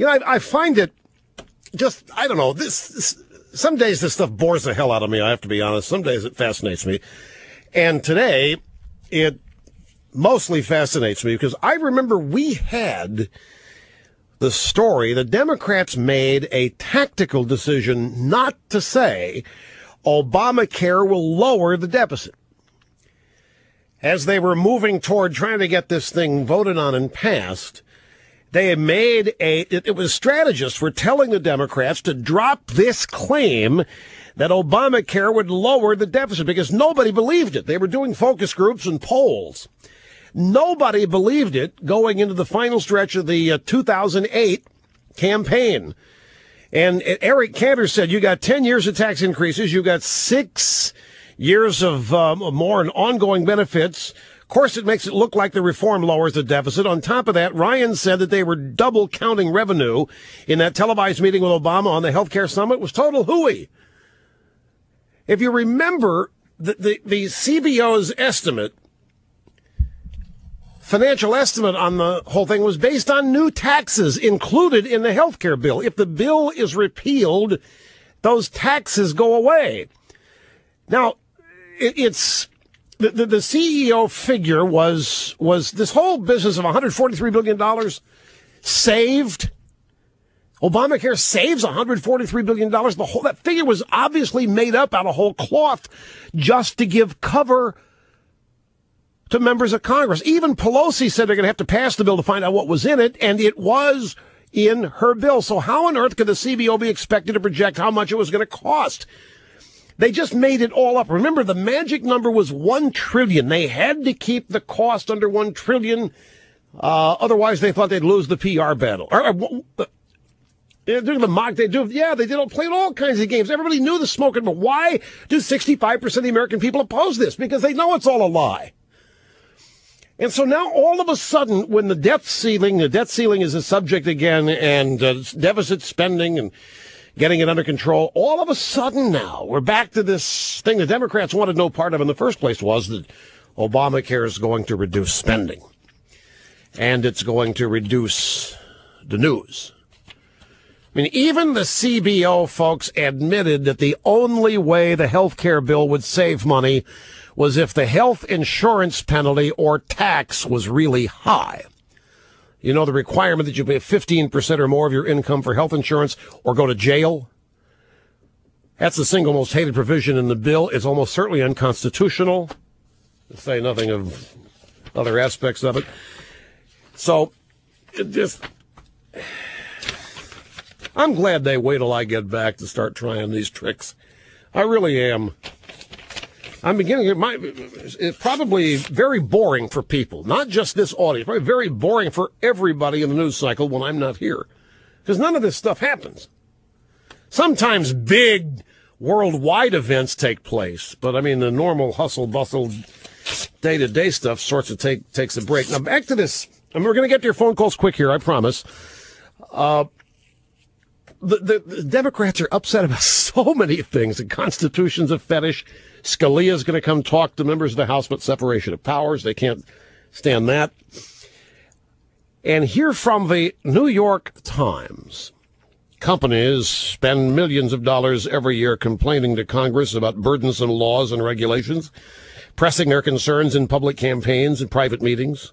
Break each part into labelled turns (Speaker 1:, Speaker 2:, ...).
Speaker 1: I find it just, I don't know, this some days this stuff bores the hell out of me, I have to be honest. Some days it fascinates me. And today, it mostly fascinates me because I remember we had the story, the Democrats made a tactical decision not to say Obamacare will lower the deficit. As they were moving toward trying to get this thing voted on and passed, they made it was strategists were telling the Democrats to drop this claim that Obamacare would lower the deficit because nobody believed it. They were doing focus groups and polls. Nobody believed it going into the final stretch of the 2008 campaign. And Eric Cantor said, you got 10 years of tax increases. You got 6 years of more and ongoing benefits. Of course, it makes it look like the reform lowers the deficit. On top of that, Ryan said that they were double counting revenue in that televised meeting with Obama on the healthcare summit. It was total hooey. If you remember, the CBO's estimate, financial estimate on the whole thing was based on new taxes included in the healthcare bill. If the bill is repealed, those taxes go away. Now, it's the CEO figure was this whole business of $143 billion saved. Obamacare saves $143 billion. That figure was obviously made up out of whole cloth just to give cover to members of Congress. Even Pelosi said they're going to have to pass the bill to find out what was in it, and it was in her bill. So how on earth could the CBO be expected to project how much it was going to cost? They just made it all up. Remember, the magic number was $1 trillion. They had to keep the cost under $1 trillion. Otherwise, they thought they'd lose the PR battle. During the mock, they played all kinds of games. Everybody knew the smoking, but why do 65% of the American people oppose this? Because they know it's all a lie. And so now all of a sudden, when the debt ceiling is a subject again, and deficit spending and getting it under control, all of a sudden now we're back to this thing the Democrats wanted no part of in the first place, was that Obamacare is going to reduce spending. And it's going to reduce the news. I mean, even the CBO folks admitted that the only way the health care bill would save money was if the health insurance penalty or tax was really high. You know, the requirement that you pay 15% or more of your income for health insurance or go to jail. That's the single most hated provision in the bill. It's almost certainly unconstitutional, to say nothing of other aspects of it. So, I'm glad they wait till I get back to start trying these tricks. I really am. I'm beginning it's probably very boring for people, not just this audience, probably very boring for everybody in the news cycle when I'm not here. Because none of this stuff happens. Sometimes big worldwide events take place, but I mean the normal hustle bustle day-to-day stuff sorts of takes a break. Now back to this, and we're going to get to your phone calls quick here, I promise. The Democrats are upset about so many things. The Constitution's a fetish. Scalia's going to come talk to members of the House about separation of powers. They can't stand that. And here from the New York Times, companies spend millions of dollars every year complaining to Congress about burdensome laws and regulations, pressing their concerns in public campaigns and private meetings.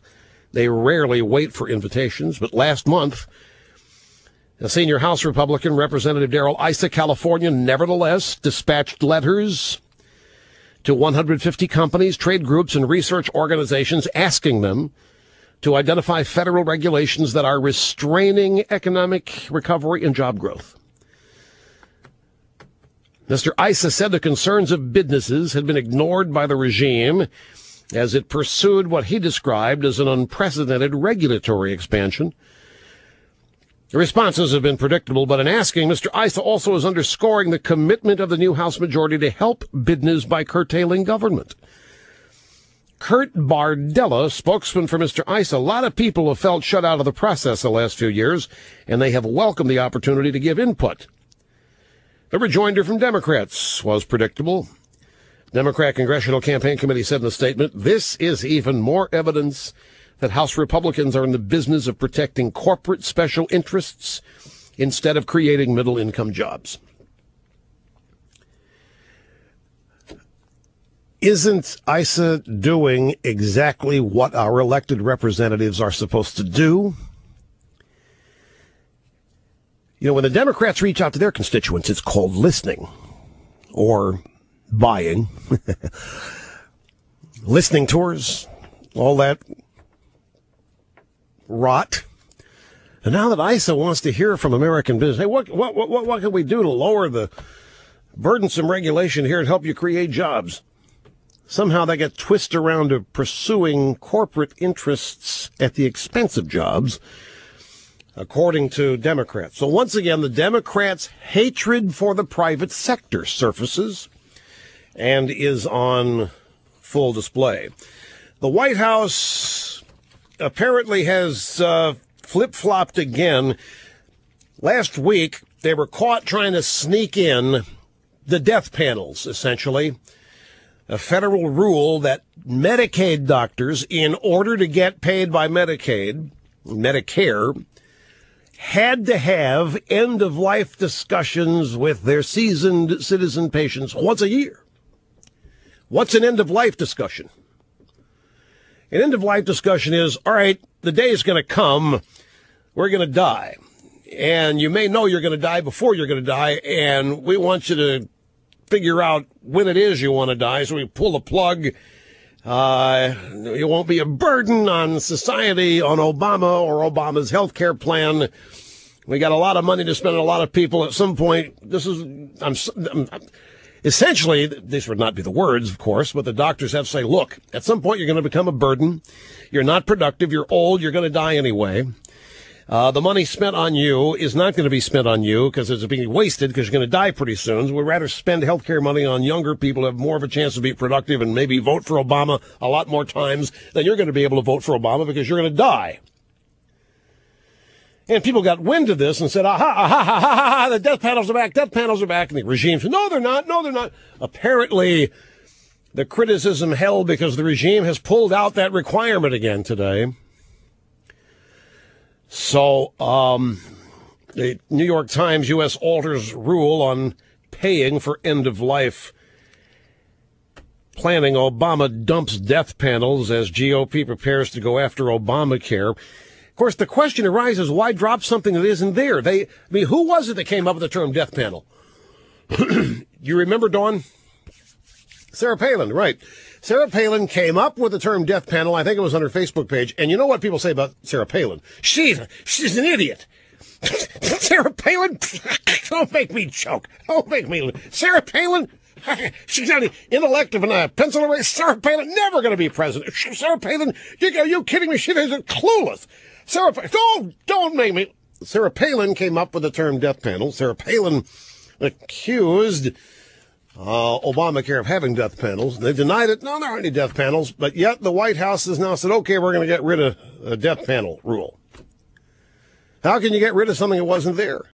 Speaker 1: They rarely wait for invitations, but last month, a senior House Republican, Representative Darrell Issa, California, nevertheless dispatched letters to 150 companies, trade groups, and research organizations asking them to identify federal regulations that are restraining economic recovery and job growth. Mr. Issa said the concerns of businesses had been ignored by the regime as it pursued what he described as an unprecedented regulatory expansion. The responses have been predictable, but in asking, Mr. Issa also is underscoring the commitment of the new House majority to help business by curtailing government. Kurt Bardella, spokesman for Mr. Issa, a lot of people have felt shut out of the process the last few years, and they have welcomed the opportunity to give input. The rejoinder from Democrats was predictable. Democrat Congressional Campaign Committee said in a statement, "This is even more evidence that House Republicans are in the business of protecting corporate special interests instead of creating middle-income jobs. Isn't ISA doing exactly what our elected representatives are supposed to do? You know, when the Democrats reach out to their constituents, it's called listening or buying. Listening tours, all that rot. And now that ISA wants to hear from American business, hey, what can we do to lower the burdensome regulation here and help you create jobs? Somehow they get twisted around to pursuing corporate interests at the expense of jobs, according to Democrats. So once again, the Democrats' hatred for the private sector surfaces and is on full display. The White House apparently has flip-flopped again. Last week, they were caught trying to sneak in the death panels, essentially. A federal rule that Medicaid doctors, in order to get paid by Medicare, had to have end-of-life discussions with their seasoned citizen patients once a year. What's an end-of-life discussion? An end-of-life discussion is, all right, the day is going to come, we're going to die. And you may know you're going to die before you're going to die, and we want you to figure out when it is you want to die, so we pull the plug. You won't be a burden on society, on Obama or Obama's health care plan. We got a lot of money to spend on a lot of people. At some point, essentially, these would not be the words, of course, but the doctors have to say, look, at some point you're going to become a burden. You're not productive. You're old. You're going to die anyway. The money spent on you is not going to be spent on you because it's being wasted because you're going to die pretty soon. So we'd rather spend healthcare money on younger people who have more of a chance to be productive and maybe vote for Obama a lot more times than you're going to be able to vote for Obama because you're going to die. And people got wind of this and said, aha, the death panels are back, death panels are back. And the regime said, no, they're not. Apparently, the criticism held because the regime has pulled out that requirement again today. So, the New York Times U.S. alters rule on paying for end-of-life planning. Obama dumps death panels as G.O.P. prepares to go after Obamacare. Of course, the question arises, why drop something that isn't there? Who was it that came up with the term death panel? You remember, Dawn? Sarah Palin, right. Sarah Palin came up with the term death panel. I think it was on her Facebook page. And you know what people say about Sarah Palin? She's an idiot. Sarah Palin? Don't make me choke. Don't make me. Sarah Palin? She's not intellectual and a pencil away. Sarah Palin never going to be president. Sarah Palin? Are you kidding me? She is clueless. Sarah, don't make me. Sarah Palin came up with the term death panel. Sarah Palin accused Obamacare of having death panels. They denied it. No, there aren't any death panels. But yet the White House has now said, okay, we're going to get rid of the death panel rule. How can you get rid of something that wasn't there?